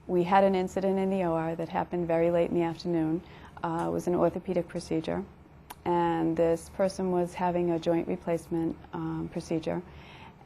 we had an incident in the OR that happened very late in the afternoon. It was an orthopedic procedure, and this person was having a joint replacement procedure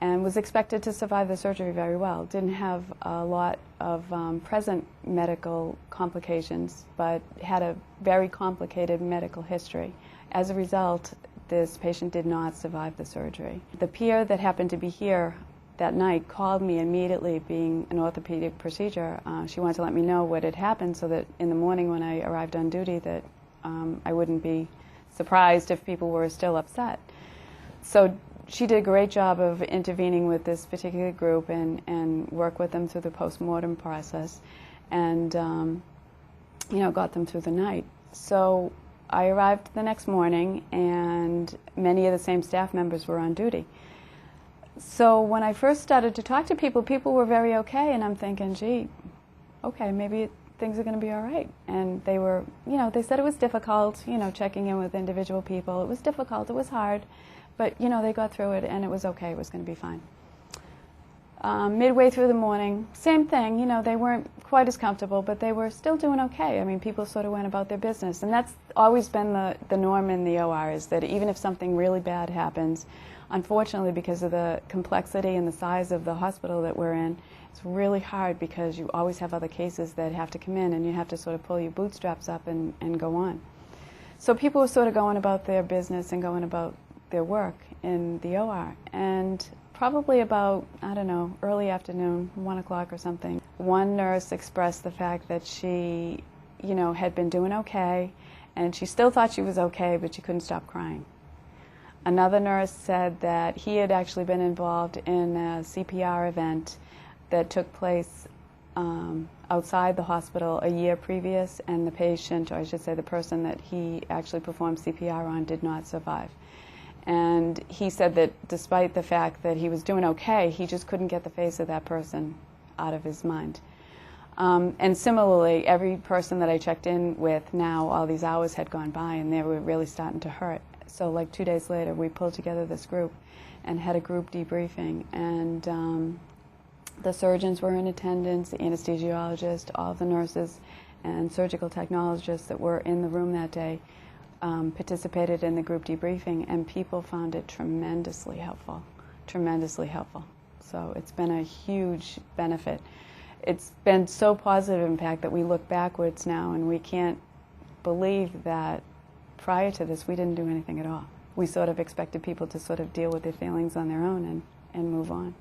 and was expected to survive the surgery very well. Didn't have a lot of present medical complications, but had a very complicated medical history. As a result, this patient did not survive the surgery. The peer that happened to be here that night called me immediately, being an orthopedic procedure. She wanted to let me know what had happened so that in the morning when I arrived on duty that I wouldn't be surprised if people were still upset. So she did a great job of intervening with this particular group and work with them through the post-mortem process and you know, got them through the night. So I arrived the next morning and many of the same staff members were on duty. So when I first started to talk to people, people were very okay, and I'm thinking, gee, okay, maybe things are going to be all right. And they were, you know, they said it was difficult, you know, checking in with individual people. It was difficult, it was hard, but, you know, they got through it and it was okay, it was going to be fine. Midway through the morning, same thing, you know, they weren't quite as comfortable, but they were still doing okay. I mean, people sort of went about their business, and that's always been the norm in the OR, is that even if something really bad happens, unfortunately, because of the complexity and the size of the hospital that we're in, it's really hard because you always have other cases that have to come in and you have to sort of pull your bootstraps up and go on. So people were sort of going about their business and going about their work in the OR. And probably about, I don't know, early afternoon, 1 o'clock or something, one nurse expressed the fact that she, you know, had been doing okay and she still thought she was okay, but she couldn't stop crying. Another nurse said that he had actually been involved in a CPR event that took place outside the hospital a year previous, and the patient, or I should say the person that he actually performed CPR on, did not survive. And he said that despite the fact that he was doing okay, he just couldn't get the face of that person out of his mind. And similarly, every person that I checked in with now, all these hours had gone by and they were really starting to hurt. So like 2 days later, we pulled together this group and had a group debriefing. And the surgeons were in attendance, the anesthesiologist, all of the nurses and surgical technologists that were in the room that day participated in the group debriefing, and people found it tremendously helpful, tremendously helpful. So it's been a huge benefit. It's been so positive, in fact, that we look backwards now and we can't believe that prior to this we didn't do anything at all. We sort of expected people to sort of deal with their feelings on their own and move on.